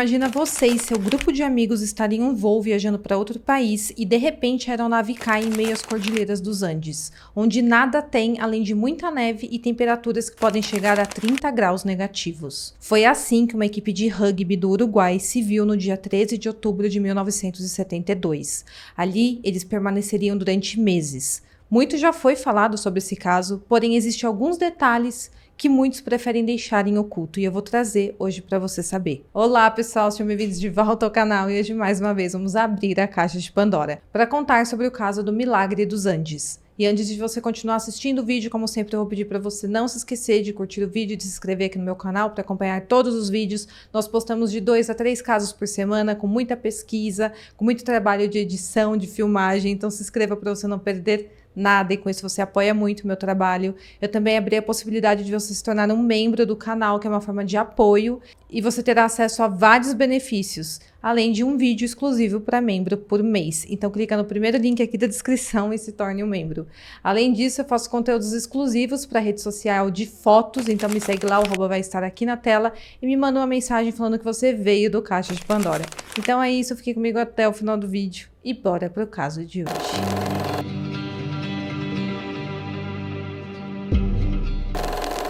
Imagina você e seu grupo de amigos estarem em um voo viajando para outro país e de repente a aeronave cai em meio às cordilheiras dos Andes, onde nada tem além de muita neve e temperaturas que podem chegar a 30 graus negativos. Foi assim que uma equipe de rugby do Uruguai se viu no dia 13 de outubro de 1972. Ali, eles permaneceriam durante meses. Muito já foi falado sobre esse caso, porém existem alguns detalhes que muitos preferem deixar em oculto e eu vou trazer hoje para você saber. Olá pessoal, sejam bem-vindos de volta ao canal e hoje mais uma vez vamos abrir a caixa de Pandora para contar sobre o caso do Milagre dos Andes. E antes de você continuar assistindo o vídeo, como sempre eu vou pedir para você não se esquecer de curtir o vídeo e de se inscrever aqui no meu canal para acompanhar todos os vídeos. Nós postamos de 2 a 3 casos por semana, com muita pesquisa, com muito trabalho de edição, de filmagem, então se inscreva para você não perder nada e com isso você apoia muito o meu trabalho. Eu também abri a possibilidade de você se tornar um membro do canal, que é uma forma de apoio, e você terá acesso a vários benefícios, além de um vídeo exclusivo para membro por mês. Então clica no primeiro link aqui da descrição e se torne um membro. Além disso, eu faço conteúdos exclusivos para a rede social de fotos, então me segue lá, o arroba vai estar aqui na tela, e me manda uma mensagem falando que você veio do Caixa de Pandora. Então é isso, fique comigo até o final do vídeo e bora pro caso de hoje.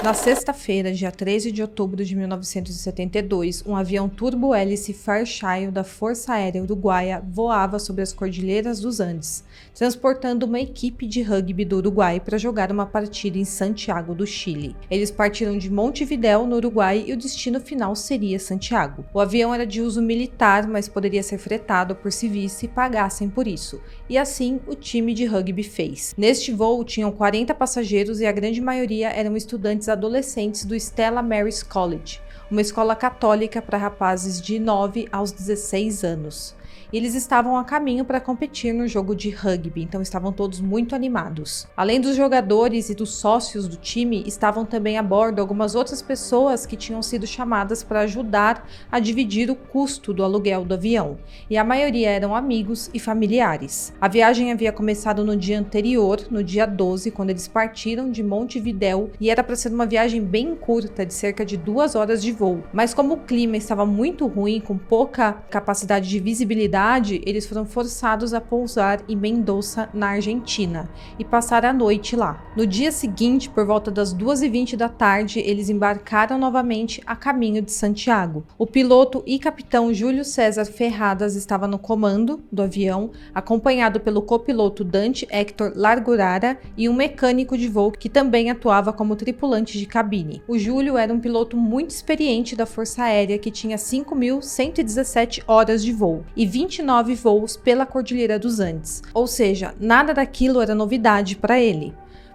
Na sexta-feira, dia 13 de outubro de 1972, um avião turbo-hélice Fairchild da Força Aérea Uruguaia voava sobre as Cordilheiras dos Andes, transportando uma equipe de rugby do Uruguai para jogar uma partida em Santiago do Chile. Eles partiram de Montevidéu, no Uruguai, e o destino final seria Santiago. O avião era de uso militar, mas poderia ser fretado por civis se pagassem por isso. E assim, o time de rugby fez. Neste voo, tinham 40 passageiros e a grande maioria eram estudantes adolescentes do Stella Maris College, uma escola católica para rapazes de 9 aos 16 anos. E eles estavam a caminho para competir no jogo de rugby, então estavam todos muito animados. Além dos jogadores e dos sócios do time, estavam também a bordo algumas outras pessoas que tinham sido chamadas para ajudar a dividir o custo do aluguel do avião, e a maioria eram amigos e familiares. A viagem havia começado no dia anterior, no dia 12, quando eles partiram de Montevidéu, e era para ser uma viagem bem curta, de cerca de 2 horas de voo. Mas como o clima estava muito ruim, com pouca capacidade de visibilidade, eles foram forçados a pousar em Mendoza, na Argentina, e passar a noite lá. No dia seguinte, por volta das 2h20 da tarde, eles embarcaram novamente a caminho de Santiago. O piloto e capitão Júlio César Ferradas estava no comando do avião, acompanhado pelo copiloto Dante Hector Largurara e um mecânico de voo que também atuava como tripulante de cabine. O Júlio era um piloto muito experiente da Força Aérea que tinha 5.117 horas de voo e 29 voos pela Cordilheira dos Andes, ou seja, nada daquilo era novidade para ele.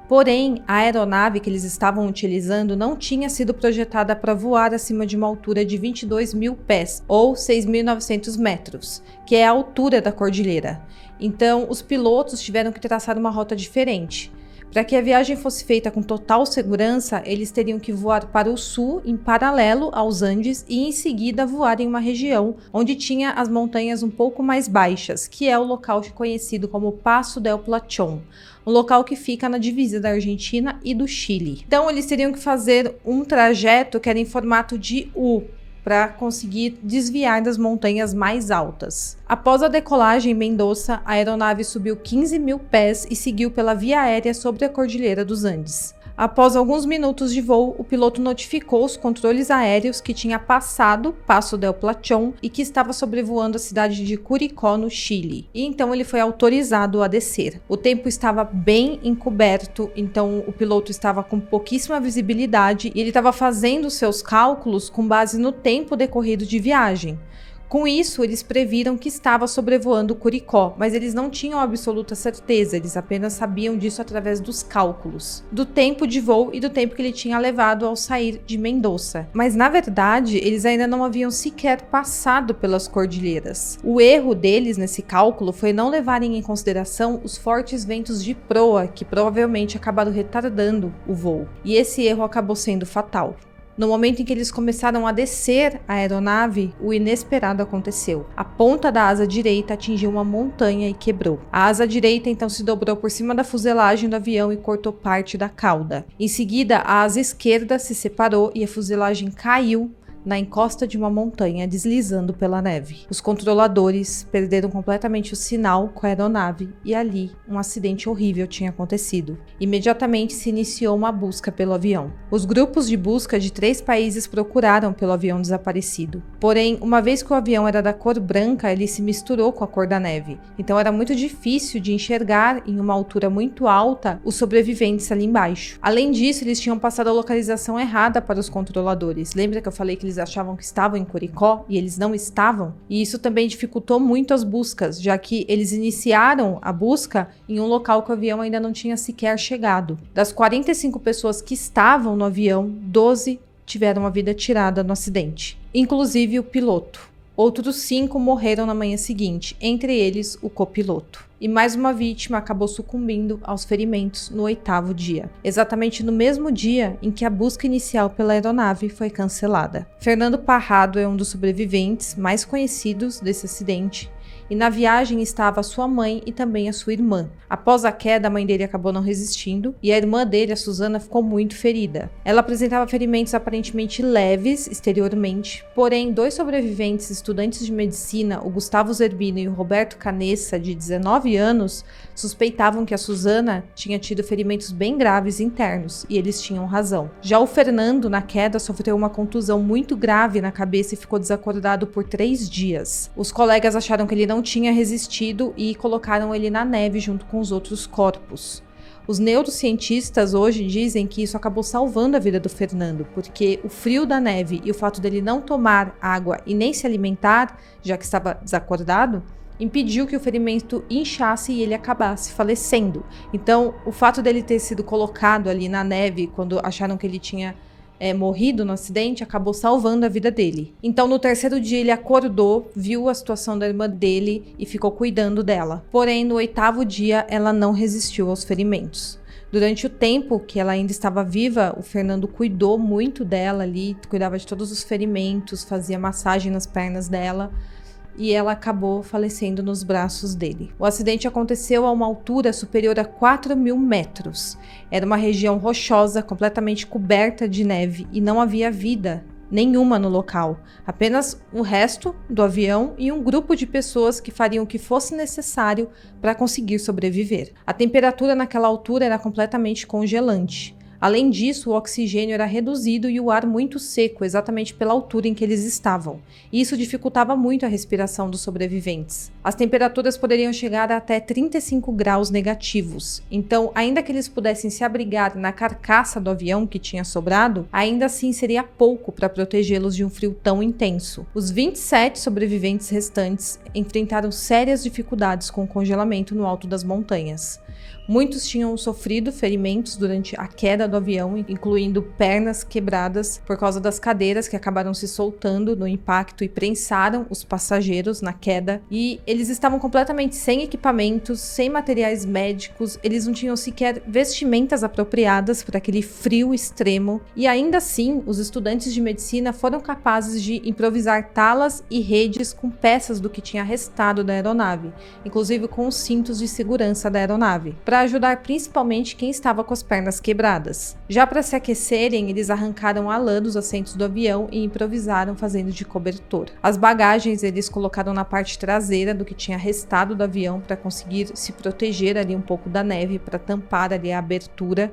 Porém, a aeronave que eles estavam utilizando não tinha sido projetada para voar acima de uma altura de 22.000 pés, ou 6.900 metros, que é a altura da cordilheira. Então, os pilotos tiveram que traçar uma rota diferente. Para que a viagem fosse feita com total segurança, eles teriam que voar para o sul, em paralelo aos Andes, e em seguida voar em uma região onde tinha as montanhas um pouco mais baixas, que é o local conhecido como Paso del Plachón, um local que fica na divisa da Argentina e do Chile. Então eles teriam que fazer um trajeto que era em formato de U, para conseguir desviar das montanhas mais altas. Após a decolagem em Mendoza, a aeronave subiu 15.000 pés e seguiu pela via aérea sobre a Cordilheira dos Andes. Após alguns minutos de voo, o piloto notificou os controles aéreos que tinha passado Paso del Plachón e que estava sobrevoando a cidade de Curicó, no Chile. E então ele foi autorizado a descer. O tempo estava bem encoberto, então o piloto estava com pouquíssima visibilidade e ele estava fazendo seus cálculos com base no tempo decorrido de viagem. Com isso, eles previram que estava sobrevoando Curicó, mas eles não tinham absoluta certeza, eles apenas sabiam disso através dos cálculos, do tempo de voo e do tempo que ele tinha levado ao sair de Mendoza. Mas na verdade, eles ainda não haviam sequer passado pelas cordilheiras. O erro deles nesse cálculo foi não levarem em consideração os fortes ventos de proa, que provavelmente acabaram retardando o voo, e esse erro acabou sendo fatal. No momento em que eles começaram a descer a aeronave, o inesperado aconteceu. A ponta da asa direita atingiu uma montanha e quebrou. A asa direita então se dobrou por cima da fuselagem do avião e cortou parte da cauda. Em seguida, a asa esquerda se separou e a fuselagem caiu na encosta de uma montanha, deslizando pela neve. Os controladores perderam completamente o sinal com a aeronave e ali um acidente horrível tinha acontecido. Imediatamente se iniciou uma busca pelo avião. Os grupos de busca de 3 países procuraram pelo avião desaparecido. Porém, uma vez que o avião era da cor branca, ele se misturou com a cor da neve. Então era muito difícil de enxergar em uma altura muito alta os sobreviventes ali embaixo. Além disso, eles tinham passado a localização errada para os controladores. Lembra que eu falei que eles achavam que estavam em Curicó e eles não estavam? E isso também dificultou muito as buscas, já que eles iniciaram a busca em um local que o avião ainda não tinha sequer chegado. Das 45 pessoas que estavam no avião, 12 tiveram a vida tirada no acidente, inclusive o piloto. Outros 5 morreram na manhã seguinte, entre eles o copiloto. E mais uma vítima acabou sucumbindo aos ferimentos no 8º dia, exatamente no mesmo dia em que a busca inicial pela aeronave foi cancelada. Fernando Parrado é um dos sobreviventes mais conhecidos desse acidente, e na viagem estava sua mãe e também a sua irmã. Após a queda, a mãe dele acabou não resistindo e a irmã dele, a Suzana, ficou muito ferida. Ela apresentava ferimentos aparentemente leves exteriormente, porém 2 sobreviventes estudantes de medicina, o Gustavo Zerbino e o Roberto Canessa, de 19 anos, suspeitavam que a Suzana tinha tido ferimentos bem graves internos, e eles tinham razão. Já o Fernando, na queda, sofreu uma contusão muito grave na cabeça e ficou desacordado por 3 dias. Os colegas acharam que ele não tinha resistido e colocaram ele na neve junto com os outros corpos. Os neurocientistas hoje dizem que isso acabou salvando a vida do Fernando, porque o frio da neve e o fato dele não tomar água e nem se alimentar, já que estava desacordado, impediu que o ferimento inchasse e ele acabasse falecendo. Então, o fato dele ter sido colocado ali na neve quando acharam que ele tinha morrido no acidente, acabou salvando a vida dele. Então, no 3º dia, ele acordou, viu a situação da irmã dele e ficou cuidando dela. Porém, no 8º dia, ela não resistiu aos ferimentos. Durante o tempo que ela ainda estava viva, o Fernando cuidou muito dela ali, cuidava de todos os ferimentos, fazia massagem nas pernas dela, e ela acabou falecendo nos braços dele. O acidente aconteceu a uma altura superior a 4.000 metros. Era uma região rochosa, completamente coberta de neve, e não havia vida nenhuma no local. Apenas o resto do avião e um grupo de pessoas que fariam o que fosse necessário para conseguir sobreviver. A temperatura naquela altura era completamente congelante. Além disso, o oxigênio era reduzido e o ar muito seco, exatamente pela altura em que eles estavam. E isso dificultava muito a respiração dos sobreviventes. As temperaturas poderiam chegar a até 35 graus negativos. Então, ainda que eles pudessem se abrigar na carcaça do avião que tinha sobrado, ainda assim seria pouco para protegê-los de um frio tão intenso. Os 27 sobreviventes restantes enfrentaram sérias dificuldades com o congelamento no alto das montanhas. Muitos tinham sofrido ferimentos durante a queda do avião, incluindo pernas quebradas por causa das cadeiras que acabaram se soltando no impacto e prensaram os passageiros na queda. E eles estavam completamente sem equipamentos, sem materiais médicos, eles não tinham sequer vestimentas apropriadas para aquele frio extremo. E ainda assim, os estudantes de medicina foram capazes de improvisar talas e redes com peças do que tinha restado da aeronave, inclusive com os cintos de segurança da aeronave, para ajudar principalmente quem estava com as pernas quebradas. Já para se aquecerem, eles arrancaram a lã dos assentos do avião e improvisaram fazendo de cobertor. As bagagens eles colocaram na parte traseira do que tinha restado do avião para conseguir se proteger ali um pouco da neve, para tampar ali a abertura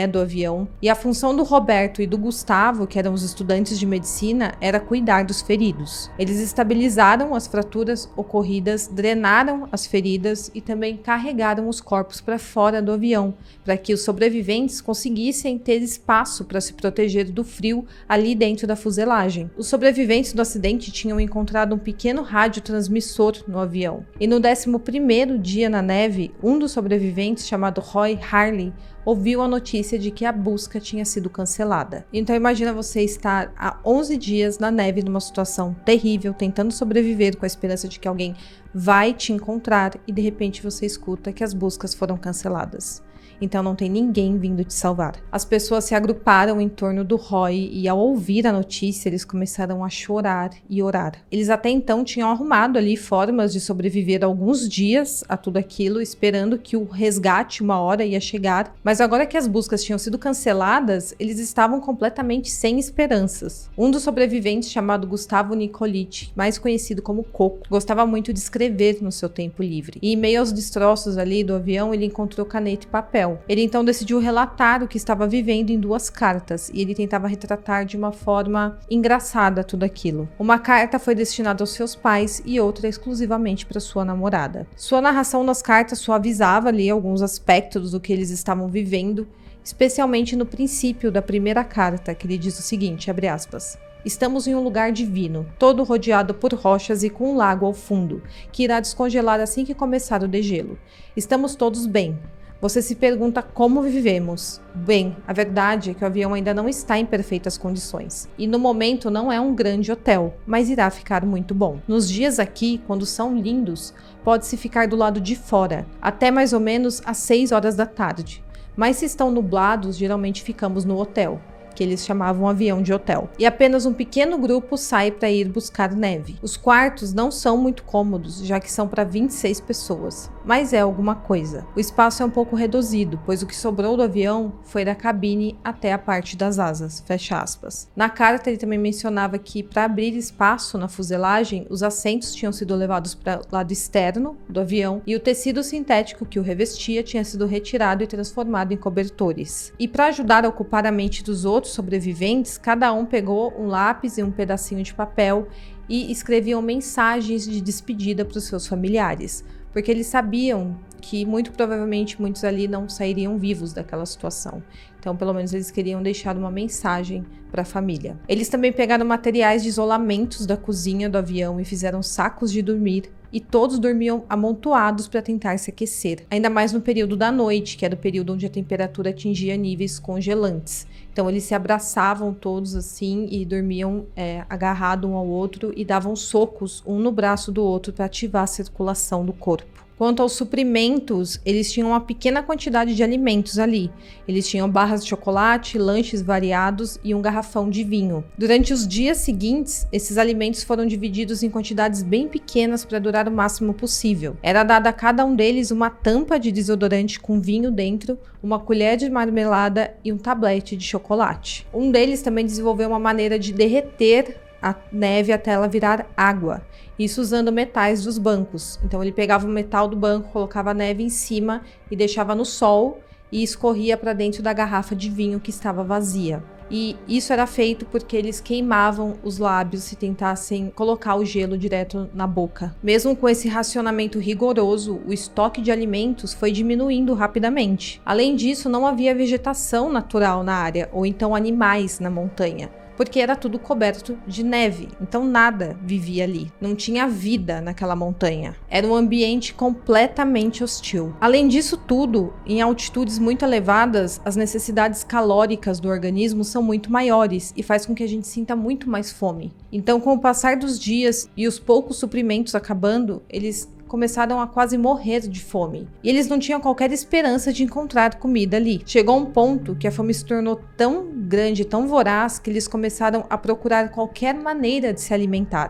do avião. E a função do Roberto e do Gustavo, que eram os estudantes de medicina, era cuidar dos feridos. Eles estabilizaram as fraturas ocorridas, drenaram as feridas e também carregaram os corpos para fora do avião, para que os sobreviventes conseguissem ter espaço para se proteger do frio ali dentro da fuselagem. Os sobreviventes do acidente tinham encontrado um pequeno radiotransmissor no avião. E no 11º dia na neve, um dos sobreviventes, chamado Roy Harley, ouviu a notícia de que a busca tinha sido cancelada. Então imagina você estar há 11 dias na neve numa situação terrível, tentando sobreviver com a esperança de que alguém vai te encontrar e de repente você escuta que as buscas foram canceladas. então não tem ninguém vindo te salvar. As pessoas se agruparam em torno do Roy e ao ouvir a notícia, eles começaram a chorar e orar. Eles até então tinham arrumado ali formas de sobreviver alguns dias a tudo aquilo, esperando que o resgate uma hora ia chegar, mas agora que as buscas tinham sido canceladas, eles estavam completamente sem esperanças. Um dos sobreviventes, chamado Gustavo Nikolic, mais conhecido como Coco, gostava muito de escrever no seu tempo livre. E em meio aos destroços ali do avião, ele encontrou caneta e papel. Ele então decidiu relatar o que estava vivendo em 2 cartas, e ele tentava retratar de uma forma engraçada tudo aquilo. Uma carta foi destinada aos seus pais e outra exclusivamente para sua namorada. Sua narração nas cartas suavizava ali alguns aspectos do que eles estavam vivendo, especialmente no princípio da primeira carta, que ele diz o seguinte, abre aspas: "Estamos em um lugar divino, todo rodeado por rochas e com um lago ao fundo, que irá descongelar assim que começar o degelo. Estamos todos bem. Você se pergunta como vivemos. Bem, a verdade é que o avião ainda não está em perfeitas condições. E no momento não é um grande hotel, mas irá ficar muito bom. Nos dias aqui, quando são lindos, pode-se ficar do lado de fora, até mais ou menos às 6 horas da tarde. Mas se estão nublados, geralmente ficamos no hotel, que eles chamavam avião de hotel. E apenas um pequeno grupo sai para ir buscar neve. Os quartos não são muito cômodos, já que são para 26 pessoas, mas é alguma coisa. O espaço é um pouco reduzido, pois o que sobrou do avião foi da cabine até a parte das asas, fecha aspas. Na carta ele também mencionava que para abrir espaço na fuselagem, os assentos tinham sido levados para o lado externo do avião e o tecido sintético que o revestia tinha sido retirado e transformado em cobertores. E para ajudar a ocupar a mente dos outros sobreviventes, cada um pegou um lápis e um pedacinho de papel e escreviam mensagens de despedida para os seus familiares, porque eles sabiam que muito provavelmente muitos ali não sairiam vivos daquela situação. Então, pelo menos eles queriam deixar uma mensagem para a família. Eles também pegaram materiais de isolamentos da cozinha do avião e fizeram sacos de dormir, e todos dormiam amontoados para tentar se aquecer, ainda mais no período da noite, que era o período onde a temperatura atingia níveis congelantes. Então eles se abraçavam todos assim e dormiam agarrados um ao outro e davam socos um no braço do outro para ativar a circulação do corpo. Quanto aos suprimentos, eles tinham uma pequena quantidade de alimentos ali. Eles tinham barras de chocolate, lanches variados e um garrafão de vinho. Durante os dias seguintes, esses alimentos foram divididos em quantidades bem pequenas para durar o máximo possível. Era dada a cada um deles uma tampa de desodorante com vinho dentro, uma colher de marmelada e um tablete de chocolate. Um deles também desenvolveu uma maneira de derreter a neve até ela virar água, isso usando metais dos bancos. Então ele pegava o metal do banco, colocava a neve em cima e deixava no sol e escorria para dentro da garrafa de vinho que estava vazia. E isso era feito porque eles queimavam os lábios se tentassem colocar o gelo direto na boca. Mesmo com esse racionamento rigoroso, o estoque de alimentos foi diminuindo rapidamente. Além disso, não havia vegetação natural na área, ou então animais na montanha, porque era tudo coberto de neve, então nada vivia ali. Não tinha vida naquela montanha. Era um ambiente completamente hostil. Além disso tudo, em altitudes muito elevadas, as necessidades calóricas do organismo são muito maiores e faz com que a gente sinta muito mais fome. Então, com o passar dos dias e os poucos suprimentos acabando, eles começaram a quase morrer de fome. E eles não tinham qualquer esperança de encontrar comida ali. Chegou um ponto que a fome se tornou tão grande, tão voraz, que eles começaram a procurar qualquer maneira de se alimentar.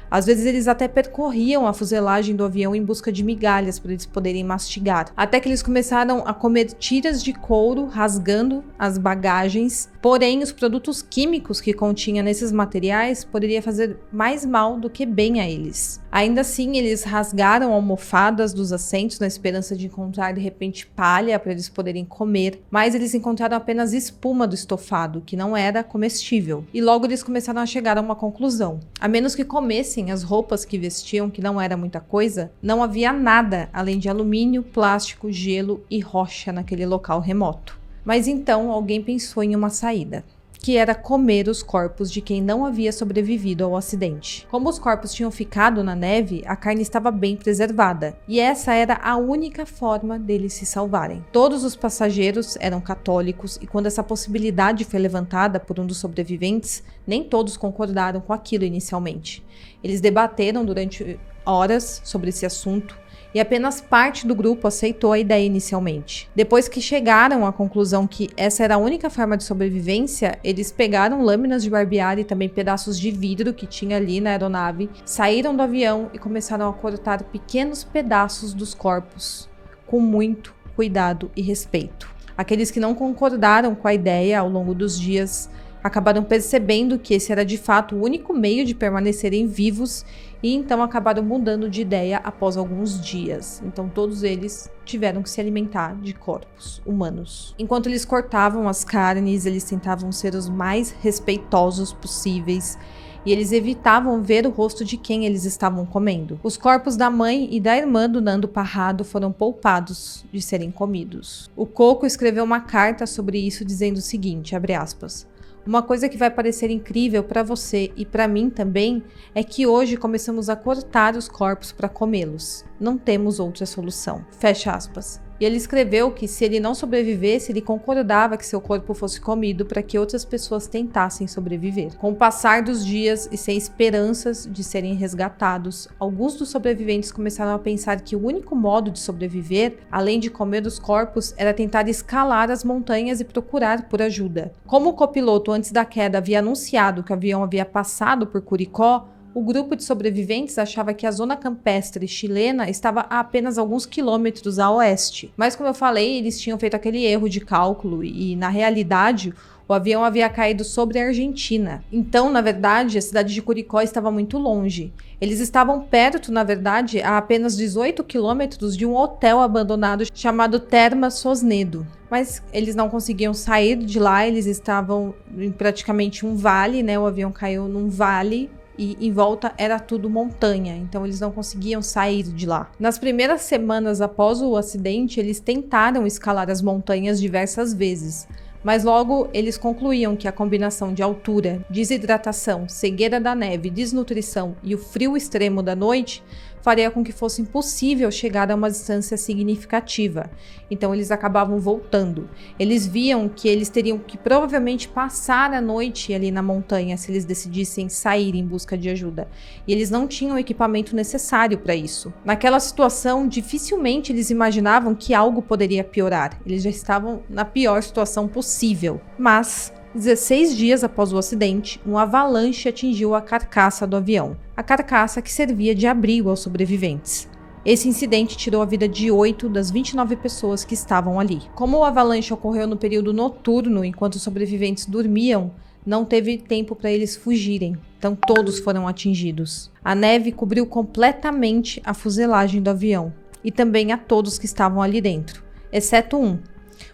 Às vezes eles até percorriam a fuselagem do avião em busca de migalhas para eles poderem mastigar. Até que eles começaram a comer tiras de couro, rasgando as bagagens. Porém, os produtos químicos que continha nesses materiais poderiam fazer mais mal do que bem a eles. Ainda assim, eles rasgaram almofadas dos assentos na esperança de encontrar de repente palha para eles poderem comer, mas eles encontraram apenas espuma do estofado, que não era comestível. E logo eles começaram a chegar a uma conclusão. A menos que comessem as roupas que vestiam, que não era muita coisa, não havia nada além de alumínio, plástico, gelo e rocha naquele local remoto. Mas então alguém pensou em uma saída, que era comer os corpos de quem não havia sobrevivido ao acidente. Como os corpos tinham ficado na neve, a carne estava bem preservada, e essa era a única forma deles se salvarem. Todos os passageiros eram católicos, e quando essa possibilidade foi levantada por um dos sobreviventes, nem todos concordaram com aquilo inicialmente. Eles debateram durante horas sobre esse assunto, e apenas parte do grupo aceitou a ideia inicialmente. Depois que chegaram à conclusão que essa era a única forma de sobrevivência, eles pegaram lâminas de barbear e também pedaços de vidro que tinha ali na aeronave, saíram do avião e começaram a cortar pequenos pedaços dos corpos, com muito cuidado e respeito. Aqueles que não concordaram com a ideia ao longo dos dias acabaram percebendo que esse era de fato o único meio de permanecerem vivos e então acabaram mudando de ideia após alguns dias. Então todos eles tiveram que se alimentar de corpos humanos. Enquanto eles cortavam as carnes, eles tentavam ser os mais respeitosos possíveis e eles evitavam ver o rosto de quem eles estavam comendo. Os corpos da mãe e da irmã do Nando Parrado foram poupados de serem comidos. O Coco escreveu uma carta sobre isso dizendo o seguinte, abre aspas: "Uma coisa que vai parecer incrível para você e para mim também é que hoje começamos a cortar os corpos para comê-los. Não temos outra solução." Fecha aspas. E ele escreveu que se ele não sobrevivesse, ele concordava que seu corpo fosse comido para que outras pessoas tentassem sobreviver. Com o passar dos dias e sem esperanças de serem resgatados, alguns dos sobreviventes começaram a pensar que o único modo de sobreviver, além de comer os corpos, era tentar escalar as montanhas e procurar por ajuda. Como o copiloto antes da queda havia anunciado que o avião havia passado por Curicó, o grupo de sobreviventes achava que a zona campestre chilena estava a apenas alguns quilômetros a oeste. Mas como eu falei, eles tinham feito aquele erro de cálculo e, na realidade, o avião havia caído sobre a Argentina. Então, na verdade, a cidade de Curicó estava muito longe. Eles estavam perto, na verdade, a apenas 18 quilômetros de um hotel abandonado chamado Termas Sosnedo. Mas eles não conseguiam sair de lá, eles estavam em praticamente um vale, né? O avião caiu num vale e em volta era tudo montanha, então eles não conseguiam sair de lá. Nas primeiras semanas após o acidente, eles tentaram escalar as montanhas diversas vezes, mas logo eles concluíam que a combinação de altura, desidratação, cegueira da neve, desnutrição e o frio extremo da noite faria com que fosse impossível chegar a uma distância significativa. Então eles acabavam voltando. Eles viam que eles teriam que provavelmente passar a noite ali na montanha se eles decidissem sair em busca de ajuda. E eles não tinham o equipamento necessário para isso. Naquela situação, dificilmente eles imaginavam que algo poderia piorar. Eles já estavam na pior situação possível. Mas 16 dias após o acidente, um avalanche atingiu a carcaça do avião, a carcaça que servia de abrigo aos sobreviventes. Esse incidente tirou a vida de 8 das 29 pessoas que estavam ali. Como o avalanche ocorreu no período noturno, enquanto os sobreviventes dormiam, não teve tempo para eles fugirem, então todos foram atingidos. A neve cobriu completamente a fuselagem do avião e também a todos que estavam ali dentro, exceto um.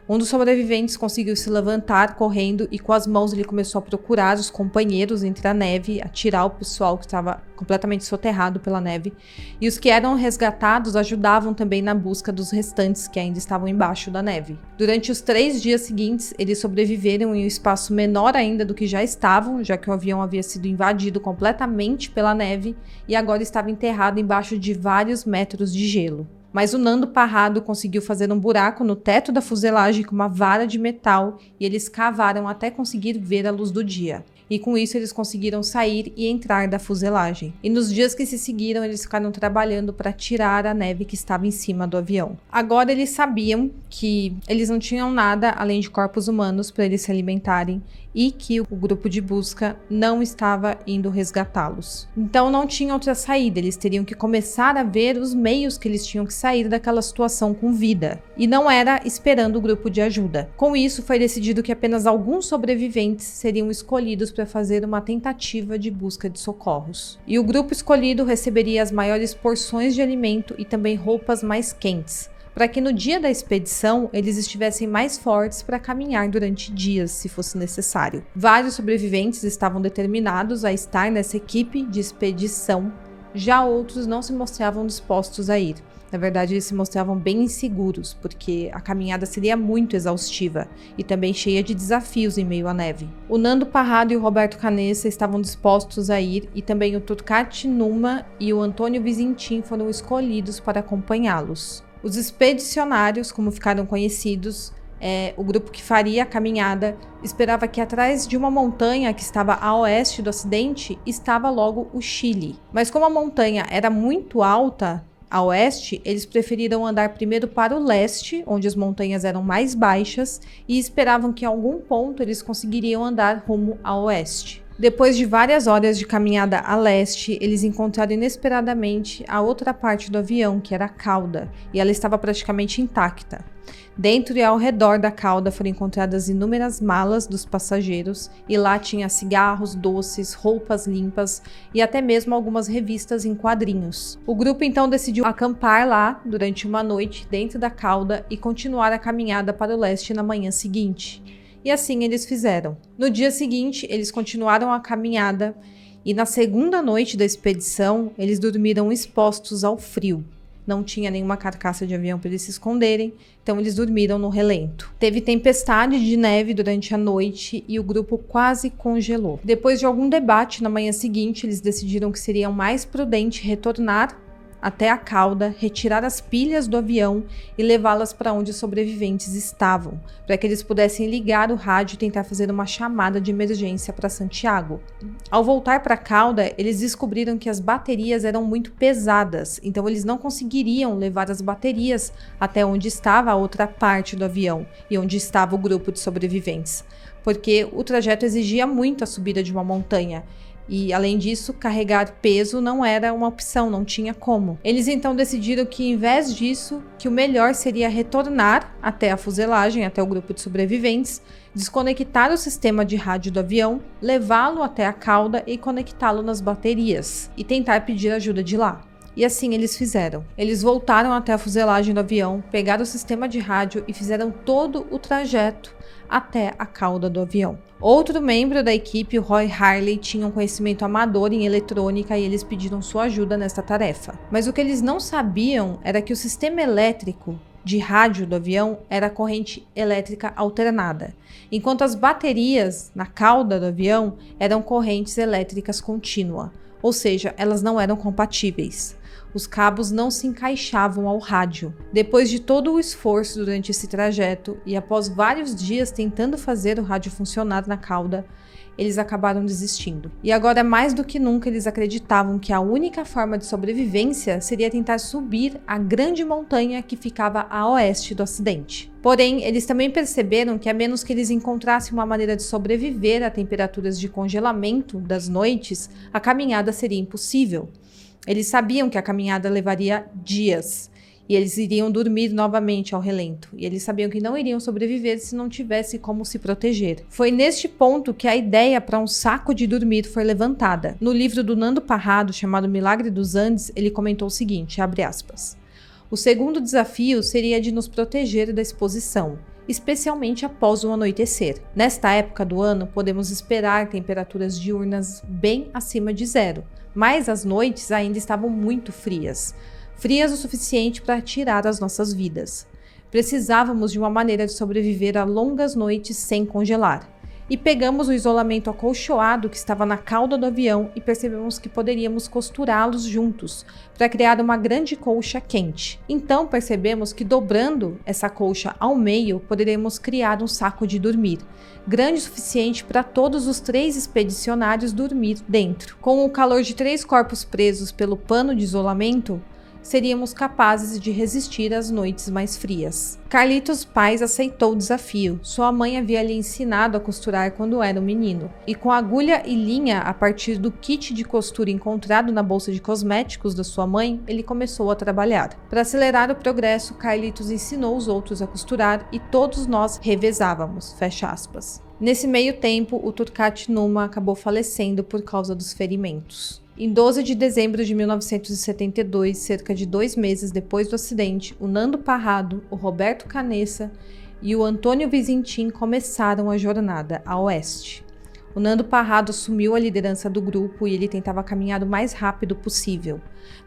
Um dos sobreviventes conseguiu se levantar correndo e com as mãos ele começou a procurar os companheiros entre a neve, a tirar o pessoal que estava completamente soterrado pela neve. E os que eram resgatados ajudavam também na busca dos restantes que ainda estavam embaixo da neve. Durante os 3 dias seguintes, eles sobreviveram em um espaço menor ainda do que já estavam, já que o avião havia sido invadido completamente pela neve e agora estava enterrado embaixo de vários metros de gelo. Mas o Nando Parrado conseguiu fazer um buraco no teto da fuselagem com uma vara de metal e eles cavaram até conseguir ver a luz do dia. E com isso eles conseguiram sair e entrar da fuselagem. E nos dias que se seguiram, eles ficaram trabalhando para tirar a neve que estava em cima do avião. Agora eles sabiam que eles não tinham nada além de corpos humanos para eles se alimentarem e que o grupo de busca não estava indo resgatá-los. Então não tinha outra saída, eles teriam que começar a ver os meios que eles tinham que sair daquela situação com vida. E não era esperando o grupo de ajuda. Com isso, foi decidido que apenas alguns sobreviventes seriam escolhidos para fazer uma tentativa de busca de socorros. E o grupo escolhido receberia as maiores porções de alimento e também roupas mais quentes, para que no dia da expedição eles estivessem mais fortes para caminhar durante dias, se fosse necessário. Vários sobreviventes estavam determinados a estar nessa equipe de expedição, já outros não se mostravam dispostos a ir. Na verdade, eles se mostravam bem inseguros, porque a caminhada seria muito exaustiva e também cheia de desafios em meio à neve. O Nando Parrado e o Roberto Canessa estavam dispostos a ir e também o Turcati Numa e o Antônio Vizintim foram escolhidos para acompanhá-los. Os expedicionários, como ficaram conhecidos, o grupo que faria a caminhada, esperava que atrás de uma montanha que estava a oeste do acidente estava logo o Chile. Mas como a montanha era muito alta, a oeste, eles preferiram andar primeiro para o leste, onde as montanhas eram mais baixas, e esperavam que em algum ponto eles conseguiriam andar rumo a oeste. Depois de várias horas de caminhada a leste, eles encontraram inesperadamente a outra parte do avião, que era a cauda, e ela estava praticamente intacta. Dentro e ao redor da cauda foram encontradas inúmeras malas dos passageiros, e lá tinha cigarros, doces, roupas limpas e até mesmo algumas revistas em quadrinhos. O grupo então decidiu acampar lá durante uma noite dentro da cauda e continuar a caminhada para o leste na manhã seguinte. E assim eles fizeram. No dia seguinte, eles continuaram a caminhada e na segunda noite da expedição, eles dormiram expostos ao frio. Não tinha nenhuma carcaça de avião para eles se esconderem, então eles dormiram no relento. Teve tempestade de neve durante a noite e o grupo quase congelou. Depois de algum debate, na manhã seguinte, eles decidiram que seria mais prudente retornar até a cauda, retirar as pilhas do avião e levá-las para onde os sobreviventes estavam, para que eles pudessem ligar o rádio e tentar fazer uma chamada de emergência para Santiago. Ao voltar para a cauda, eles descobriram que as baterias eram muito pesadas, então eles não conseguiriam levar as baterias até onde estava a outra parte do avião e onde estava o grupo de sobreviventes, porque o trajeto exigia muito a subida de uma montanha. E, além disso, carregar peso não era uma opção, não tinha como. Eles então decidiram que, em vez disso, que o melhor seria retornar até a fuselagem, até o grupo de sobreviventes, desconectar o sistema de rádio do avião, levá-lo até a cauda e conectá-lo nas baterias, e tentar pedir ajuda de lá. E assim eles fizeram. Eles voltaram até a fuselagem do avião, pegaram o sistema de rádio e fizeram todo o trajeto até a cauda do avião. Outro membro da equipe, o Roy Harley, tinha um conhecimento amador em eletrônica e eles pediram sua ajuda nesta tarefa. Mas o que eles não sabiam era que o sistema elétrico de rádio do avião era corrente elétrica alternada, enquanto as baterias na cauda do avião eram correntes elétricas contínua, ou seja, elas não eram compatíveis. Os cabos não se encaixavam ao rádio. Depois de todo o esforço durante esse trajeto e após vários dias tentando fazer o rádio funcionar na cauda, eles acabaram desistindo. E agora, mais do que nunca, eles acreditavam que a única forma de sobrevivência seria tentar subir a grande montanha que ficava a oeste do acidente. Porém, eles também perceberam que a menos que eles encontrassem uma maneira de sobreviver a temperaturas de congelamento das noites, a caminhada seria impossível. Eles sabiam que a caminhada levaria dias e eles iriam dormir novamente ao relento. E eles sabiam que não iriam sobreviver se não tivesse como se proteger. Foi neste ponto que a ideia para um saco de dormir foi levantada. No livro do Nando Parrado, chamado Milagre dos Andes, ele comentou o seguinte, abre aspas: "O segundo desafio seria de nos proteger da exposição, especialmente após o anoitecer. Nesta época do ano, podemos esperar temperaturas diurnas bem acima de zero, mas as noites ainda estavam muito frias o suficiente para tirar as nossas vidas. Precisávamos de uma maneira de sobreviver a longas noites sem congelar. E pegamos o isolamento acolchoado que estava na cauda do avião e percebemos que poderíamos costurá-los juntos para criar uma grande colcha quente. Então percebemos que dobrando essa colcha ao meio, poderíamos criar um saco de dormir, grande o suficiente para todos os 3 expedicionários dormir dentro. Com o calor de 3 corpos presos pelo pano de isolamento, seríamos capazes de resistir às noites mais frias." Carlitos Paes aceitou o desafio. Sua mãe havia lhe ensinado a costurar quando era um menino. E com agulha e linha a partir do kit de costura encontrado na bolsa de cosméticos da sua mãe, ele começou a trabalhar. Para acelerar o progresso, Carlitos ensinou os outros a costurar e todos nós revezávamos. Fecha aspas. Nesse meio tempo, o Turcat Numa acabou falecendo por causa dos ferimentos. Em 12 de dezembro de 1972, cerca de 2 meses depois do acidente, o Nando Parrado, o Roberto Canessa e o Antônio Vizintim começaram a jornada a oeste. O Nando Parrado assumiu a liderança do grupo e ele tentava caminhar o mais rápido possível,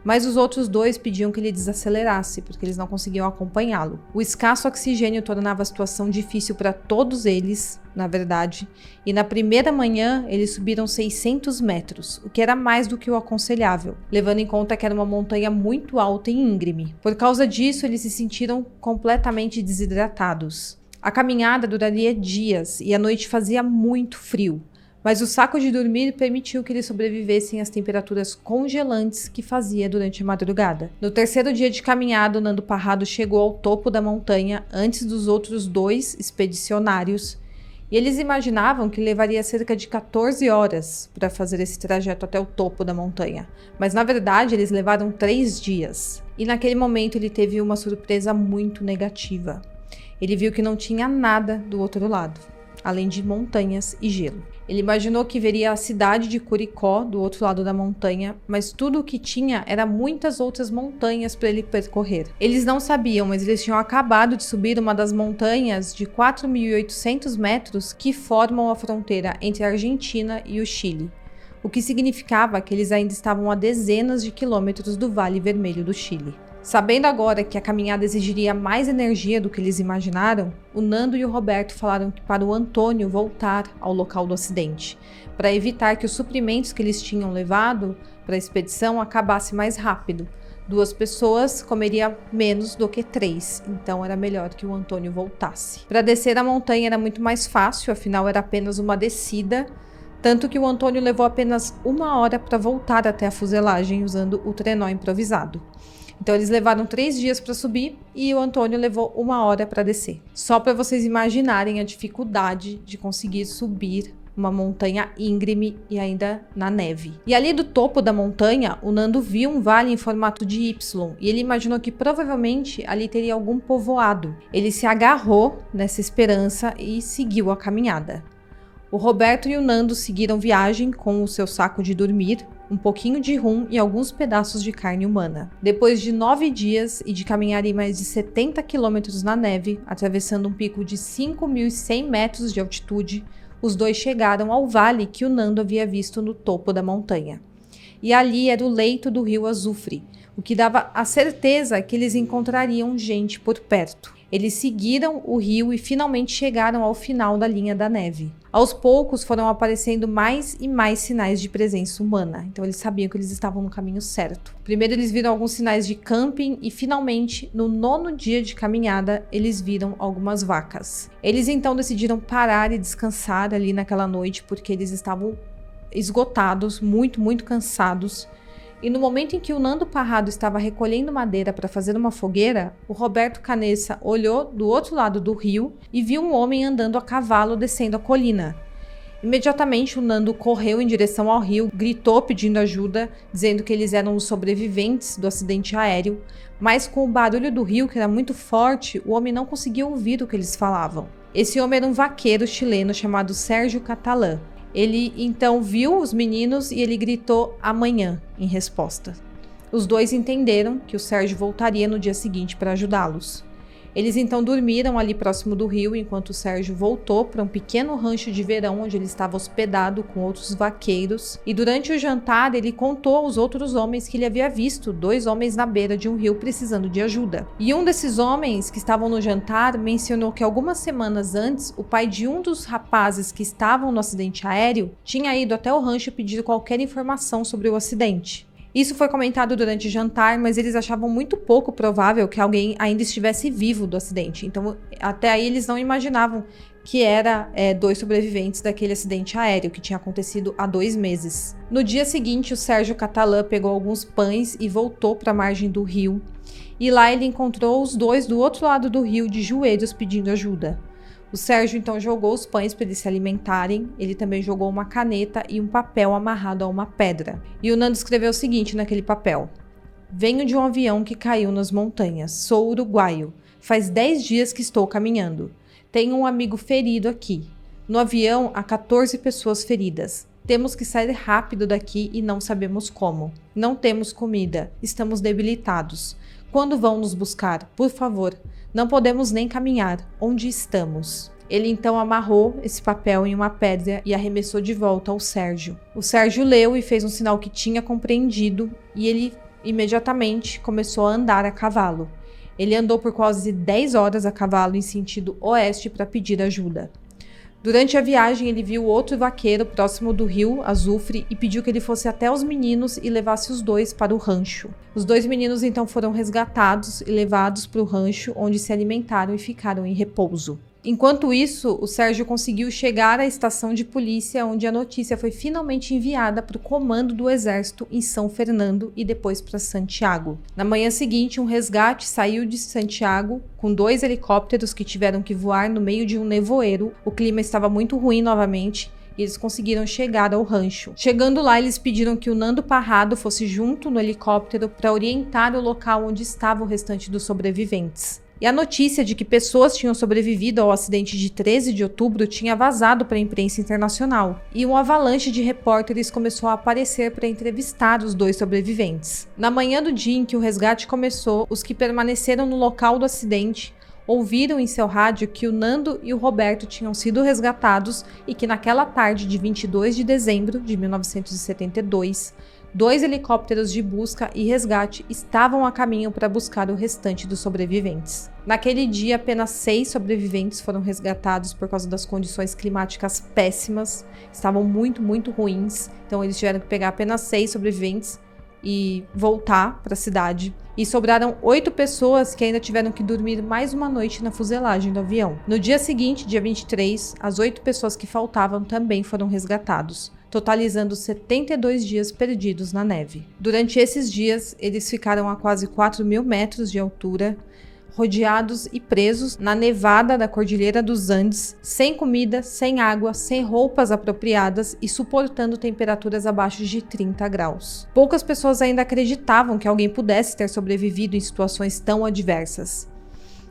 mas os outros 2 pediam que ele desacelerasse, porque eles não conseguiam acompanhá-lo. O escasso oxigênio tornava a situação difícil para todos eles, na verdade, e na primeira manhã eles subiram 600 metros, o que era mais do que o aconselhável, levando em conta que era uma montanha muito alta e íngreme. Por causa disso, eles se sentiram completamente desidratados. A caminhada duraria dias e a noite fazia muito frio, mas o saco de dormir permitiu que eles sobrevivessem às temperaturas congelantes que fazia durante a madrugada. No terceiro dia de caminhada, o Nando Parrado chegou ao topo da montanha antes dos outros 2 expedicionários, e eles imaginavam que levaria cerca de 14 horas para fazer esse trajeto até o topo da montanha, mas na verdade eles levaram 3 dias. E naquele momento ele teve uma surpresa muito negativa. Ele viu que não tinha nada do outro lado, além de montanhas e gelo. Ele imaginou que veria a cidade de Curicó do outro lado da montanha, mas tudo o que tinha era muitas outras montanhas para ele percorrer. Eles não sabiam, mas eles tinham acabado de subir uma das montanhas de 4.800 metros que formam a fronteira entre a Argentina e o Chile, o que significava que eles ainda estavam a dezenas de quilômetros do Vale Vermelho do Chile. Sabendo agora que a caminhada exigiria mais energia do que eles imaginaram, o Nando e o Roberto falaram para o Antônio voltar ao local do acidente, para evitar que os suprimentos que eles tinham levado para a expedição acabassem mais rápido. 2 pessoas comeria menos do que 3, então era melhor que o Antônio voltasse. Para descer a montanha era muito mais fácil, afinal era apenas uma descida, tanto que o Antônio levou apenas 1 hora para voltar até a fuselagem usando o trenó improvisado. Então eles levaram 3 dias para subir e o Antônio levou 1 hora para descer. Só para vocês imaginarem a dificuldade de conseguir subir uma montanha íngreme e ainda na neve. E ali do topo da montanha, o Nando viu um vale em formato de Y e ele imaginou que provavelmente ali teria algum povoado. Ele se agarrou nessa esperança e seguiu a caminhada. O Roberto e o Nando seguiram viagem com o seu saco de dormir, um pouquinho de rum e alguns pedaços de carne humana. Depois de 9 dias e de caminharem mais de 70 quilômetros na neve, atravessando um pico de 5.100 metros de altitude, os dois chegaram ao vale que o Nando havia visto no topo da montanha. E ali era o leito do rio Azufre, o que dava a certeza que eles encontrariam gente por perto. Eles seguiram o rio e finalmente chegaram ao final da linha da neve. Aos poucos foram aparecendo mais e mais sinais de presença humana, então eles sabiam que eles estavam no caminho certo. Primeiro eles viram alguns sinais de camping e finalmente, no 9º dia de caminhada, eles viram algumas vacas. Eles então decidiram parar e descansar ali naquela noite porque eles estavam esgotados, muito cansados. E no momento em que o Nando Parrado estava recolhendo madeira para fazer uma fogueira, o Roberto Canessa olhou do outro lado do rio e viu um homem andando a cavalo descendo a colina. Imediatamente o Nando correu em direção ao rio, gritou pedindo ajuda, dizendo que eles eram os sobreviventes do acidente aéreo, mas com o barulho do rio, que era muito forte, o homem não conseguia ouvir o que eles falavam. Esse homem era um vaqueiro chileno chamado Sérgio Catalã. Ele então viu os meninos e ele gritou amanhã em resposta. Os dois entenderam que o Sérgio voltaria no dia seguinte para ajudá-los. Eles então dormiram ali próximo do rio enquanto o Sérgio voltou para um pequeno rancho de verão onde ele estava hospedado com outros vaqueiros. E durante o jantar ele contou aos outros homens que ele havia visto 2 homens na beira de um rio precisando de ajuda. E um desses homens que estavam no jantar mencionou que algumas semanas antes o pai de um dos rapazes que estavam no acidente aéreo tinha ido até o rancho pedir qualquer informação sobre o acidente. Isso foi comentado durante o jantar, mas eles achavam muito pouco provável que alguém ainda estivesse vivo do acidente. Então, até aí eles não imaginavam que era 2 sobreviventes daquele acidente aéreo que tinha acontecido há 2 meses. No dia seguinte, o Sérgio Catalã pegou alguns pães e voltou para a margem do rio. E lá ele encontrou os 2 do outro lado do rio de joelhos pedindo ajuda. O Sérgio então jogou os pães para eles se alimentarem, ele também jogou uma caneta e um papel amarrado a uma pedra. E o Nando escreveu o seguinte naquele papel: "Venho de um avião que caiu nas montanhas, sou uruguaio, faz 10 dias que estou caminhando. Tenho um amigo ferido aqui. No avião há 14 pessoas feridas. Temos que sair rápido daqui e não sabemos como. Não temos comida, estamos debilitados. Quando vão nos buscar? Por favor. Não podemos nem caminhar. Onde estamos?" Ele então amarrou esse papel em uma pedra e arremessou de volta ao Sérgio. O Sérgio leu e fez um sinal que tinha compreendido e ele imediatamente começou a andar a cavalo. Ele andou por quase 10 horas a cavalo em sentido oeste para pedir ajuda. Durante a viagem, ele viu outro vaqueiro próximo do rio Azufre e pediu que ele fosse até os meninos e levasse os 2 para o rancho. Os 2 meninos então foram resgatados e levados para o rancho, onde se alimentaram e ficaram em repouso. Enquanto isso, o Sérgio conseguiu chegar à estação de polícia, onde a notícia foi finalmente enviada para o comando do exército em São Fernando e depois para Santiago. Na manhã seguinte, um resgate saiu de Santiago com 2 helicópteros que tiveram que voar no meio de um nevoeiro. O clima estava muito ruim novamente e eles conseguiram chegar ao rancho. Chegando lá, eles pediram que o Nando Parrado fosse junto no helicóptero para orientar o local onde estava o restante dos sobreviventes. E a notícia de que pessoas tinham sobrevivido ao acidente de 13 de outubro tinha vazado para a imprensa internacional, e uma avalanche de repórteres começou a aparecer para entrevistar os 2 sobreviventes. Na manhã do dia em que o resgate começou, os que permaneceram no local do acidente ouviram em seu rádio que o Nando e o Roberto tinham sido resgatados e que naquela tarde de 22 de dezembro de 1972, 2 helicópteros de busca e resgate estavam a caminho para buscar o restante dos sobreviventes. Naquele dia, apenas 6 sobreviventes foram resgatados por causa das condições climáticas péssimas, estavam muito ruins, então eles tiveram que pegar apenas 6 sobreviventes e voltar para a cidade. E sobraram 8 pessoas que ainda tiveram que dormir mais uma noite na fuselagem do avião. No dia seguinte, dia 23, as 8 pessoas que faltavam também foram resgatados, totalizando 72 dias perdidos na neve. Durante esses dias, eles ficaram a quase 4.000 metros de altura, rodeados e presos na nevada da Cordilheira dos Andes, sem comida, sem água, sem roupas apropriadas e suportando temperaturas abaixo de 30 graus. Poucas pessoas ainda acreditavam que alguém pudesse ter sobrevivido em situações tão adversas.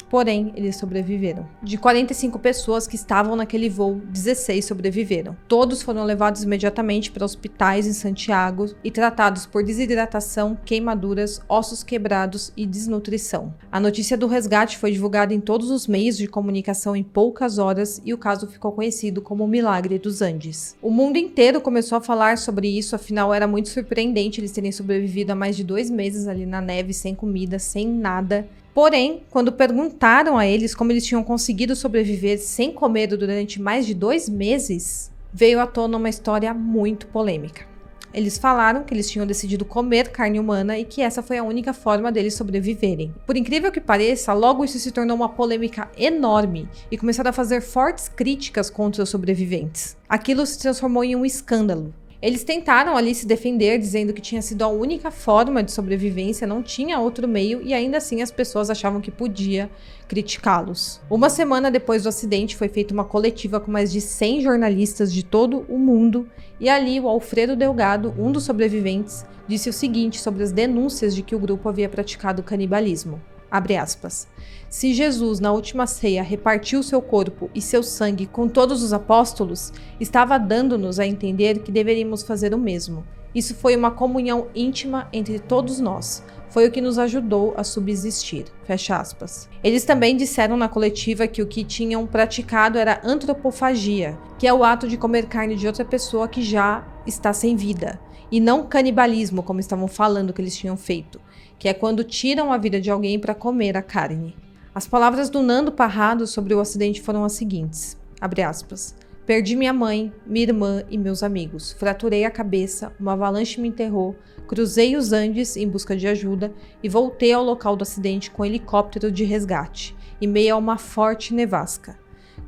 Porém, eles sobreviveram. De 45 pessoas que estavam naquele voo, 16 sobreviveram. Todos foram levados imediatamente para hospitais em Santiago e tratados por desidratação, queimaduras, ossos quebrados e desnutrição. A notícia do resgate foi divulgada em todos os meios de comunicação em poucas horas e o caso ficou conhecido como o Milagre dos Andes. O mundo inteiro começou a falar sobre isso, afinal era muito surpreendente eles terem sobrevivido a mais de 2 meses ali na neve, sem comida, sem nada. Porém, quando perguntaram a eles como eles tinham conseguido sobreviver sem comer durante mais de 2 meses, veio à tona uma história muito polêmica. Eles falaram que eles tinham decidido comer carne humana e que essa foi a única forma deles sobreviverem. Por incrível que pareça, logo isso se tornou uma polêmica enorme e começaram a fazer fortes críticas contra os sobreviventes. Aquilo se transformou em um escândalo. Eles tentaram ali se defender, dizendo que tinha sido a única forma de sobrevivência, não tinha outro meio, e ainda assim as pessoas achavam que podia criticá-los. Uma semana depois do acidente foi feita uma coletiva com mais de 100 jornalistas de todo o mundo, e ali o Alfredo Delgado, um dos sobreviventes, disse o seguinte sobre as denúncias de que o grupo havia praticado canibalismo. Abre aspas. Se Jesus, na última ceia, repartiu seu corpo e seu sangue com todos os apóstolos, estava dando-nos a entender que deveríamos fazer o mesmo. Isso foi uma comunhão íntima entre todos nós. Foi o que nos ajudou a subsistir. Fecha aspas. Eles também disseram na coletiva que o que tinham praticado era antropofagia, que é o ato de comer carne de outra pessoa que já está sem vida, e não canibalismo, como estavam falando que eles tinham feito, que é quando tiram a vida de alguém para comer a carne. As palavras do Nando Parrado sobre o acidente foram as seguintes, abre aspas, perdi minha mãe, minha irmã e meus amigos, fraturei a cabeça, uma avalanche me enterrou, cruzei os Andes em busca de ajuda e voltei ao local do acidente com um helicóptero de resgate, em meio a uma forte nevasca.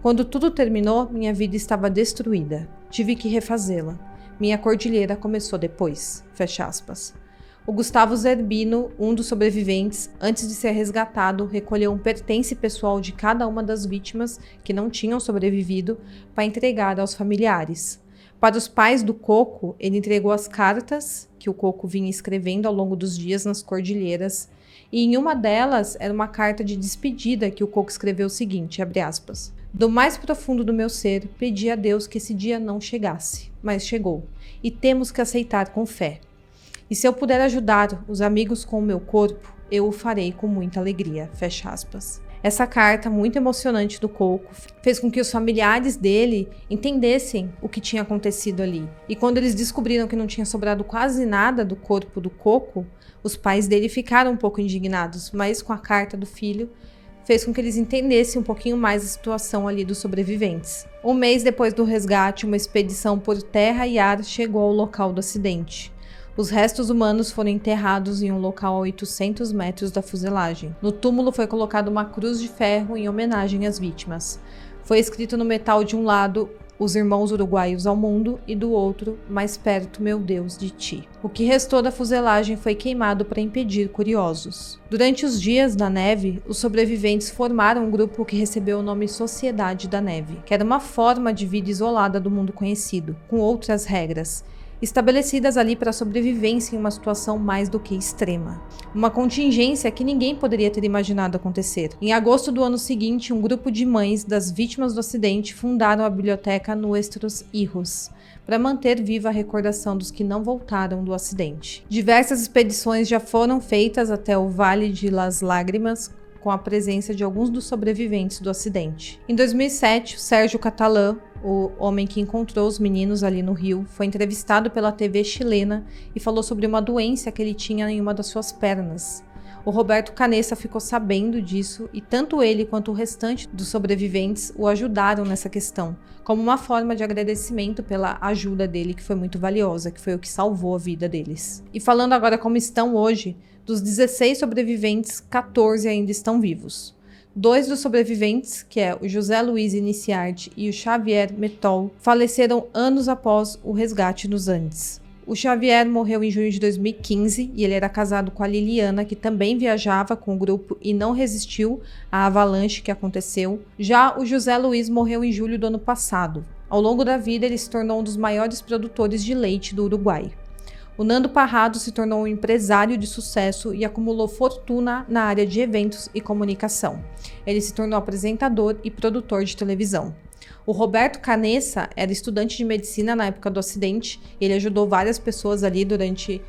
Quando tudo terminou, minha vida estava destruída, tive que refazê-la. Minha cordilheira começou depois, fecha aspas. O Gustavo Zerbino, um dos sobreviventes, antes de ser resgatado, recolheu um pertence pessoal de cada uma das vítimas que não tinham sobrevivido para entregar aos familiares. Para os pais do Coco, ele entregou as cartas que o Coco vinha escrevendo ao longo dos dias nas cordilheiras, e em uma delas era uma carta de despedida que o Coco escreveu o seguinte, abre aspas, do mais profundo do meu ser, pedi a Deus que esse dia não chegasse, mas chegou, e temos que aceitar com fé. E se eu puder ajudar os amigos com o meu corpo, eu o farei com muita alegria, fecha aspas. Essa carta muito emocionante do Coco fez com que os familiares dele entendessem o que tinha acontecido ali. E quando eles descobriram que não tinha sobrado quase nada do corpo do Coco, os pais dele ficaram um pouco indignados, mas com a carta do filho, fez com que eles entendessem um pouquinho mais a situação ali dos sobreviventes. Um mês depois do resgate, uma expedição por terra e ar chegou ao local do acidente. Os restos humanos foram enterrados em um local a 800 metros da fuselagem. No túmulo foi colocada uma cruz de ferro em homenagem às vítimas. Foi escrito no metal de um lado: os irmãos uruguaios ao mundo, e do outro: mais perto, meu Deus, de ti. O que restou da fuselagem foi queimado para impedir curiosos. Durante os dias da neve, os sobreviventes formaram um grupo que recebeu o nome Sociedade da Neve, que era uma forma de vida isolada do mundo conhecido, com outras regras, estabelecidas ali para a sobrevivência em uma situação mais do que extrema. Uma contingência que ninguém poderia ter imaginado acontecer. Em agosto do ano seguinte, um grupo de mães das vítimas do acidente fundaram a biblioteca Nuestros Hijos, para manter viva a recordação dos que não voltaram do acidente. Diversas expedições já foram feitas até o Vale de las Lágrimas, com a presença de alguns dos sobreviventes do acidente. Em 2007, o Sérgio Catalã, o homem que encontrou os meninos ali no rio, foi entrevistado pela TV chilena e falou sobre uma doença que ele tinha em uma das suas pernas. O Roberto Canessa ficou sabendo disso e tanto ele quanto o restante dos sobreviventes o ajudaram nessa questão, como uma forma de agradecimento pela ajuda dele, que foi muito valiosa, que foi o que salvou a vida deles. E falando agora como estão hoje, dos 16 sobreviventes, 14 ainda estão vivos. 2 dos sobreviventes, que é o José Luiz Iniciarte e o Xavier Metol, faleceram anos após o resgate nos Andes. O Xavier morreu em junho de 2015 e ele era casado com a Liliana, que também viajava com o grupo e não resistiu à avalanche que aconteceu. Já o José Luiz morreu em julho do ano passado. Ao longo da vida, ele se tornou um dos maiores produtores de leite do Uruguai. O Nando Parrado se tornou um empresário de sucesso e acumulou fortuna na área de eventos e comunicação. Ele se tornou apresentador e produtor de televisão. O Roberto Canessa era estudante de medicina na época do acidente. Ele ajudou várias pessoas ali durante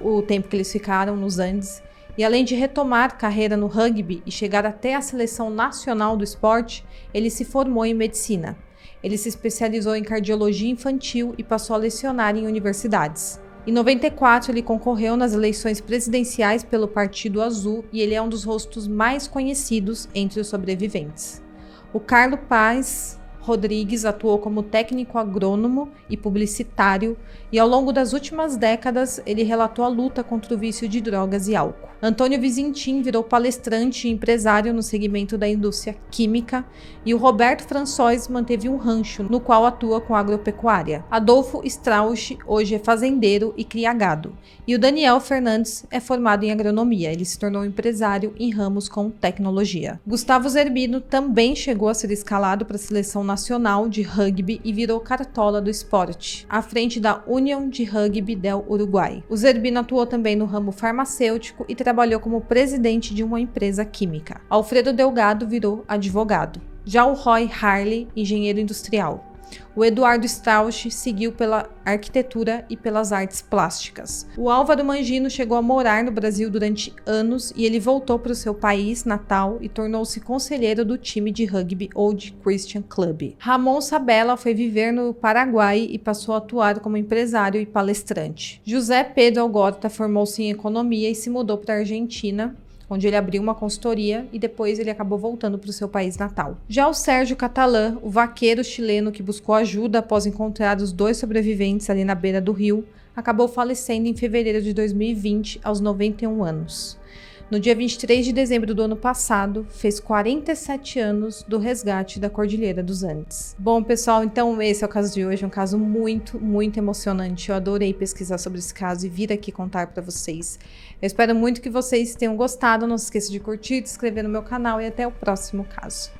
o tempo que eles ficaram nos Andes. E além de retomar carreira no rugby e chegar até a seleção nacional do esporte, ele se formou em medicina. Ele se especializou em cardiologia infantil e passou a lecionar em universidades. Em 94, ele concorreu nas eleições presidenciais pelo Partido Azul e ele é um dos rostos mais conhecidos entre os sobreviventes. O Carlos Paz Rodrigues atuou como técnico agrônomo e publicitário e ao longo das últimas décadas ele relatou a luta contra o vício de drogas e álcool. Antônio Vizintim virou palestrante e empresário no segmento da indústria química e o Roberto François manteve um rancho no qual atua com agropecuária. Adolfo Strauch hoje é fazendeiro e cria gado. E o Daniel Fernandes é formado em agronomia, ele se tornou empresário em ramos com tecnologia. Gustavo Zerbino também chegou a ser escalado para a seleção nacional de rugby e virou cartola do esporte, à frente da União de Rugby del Uruguai. O Zerbino atuou também no ramo farmacêutico e trabalhou como presidente de uma empresa química. Alfredo Delgado virou advogado. Já o Roy Harley, engenheiro industrial. O Eduardo Strauch seguiu pela arquitetura e pelas artes plásticas. O Álvaro Mangino chegou a morar no Brasil durante anos e ele voltou para o seu país natal e tornou-se conselheiro do time de rugby Old Christian Club. Ramon Sabella foi viver no Paraguai e passou a atuar como empresário e palestrante. José Pedro Algorta formou-se em economia e se mudou para a Argentina, onde ele abriu uma consultoria e depois ele acabou voltando para o seu país natal. Já o Sérgio Catalã, o vaqueiro chileno que buscou ajuda após encontrar os 2 sobreviventes ali na beira do rio, acabou falecendo em fevereiro de 2020, aos 91 anos. No dia 23 de dezembro do ano passado, fez 47 anos do resgate da Cordilheira dos Andes. Bom, pessoal, então esse é o caso de hoje, um caso muito, muito emocionante. Eu adorei pesquisar sobre esse caso e vir aqui contar para vocês. Eu espero muito que vocês tenham gostado. Não se esqueça de curtir, de se inscrever no meu canal e até o próximo caso.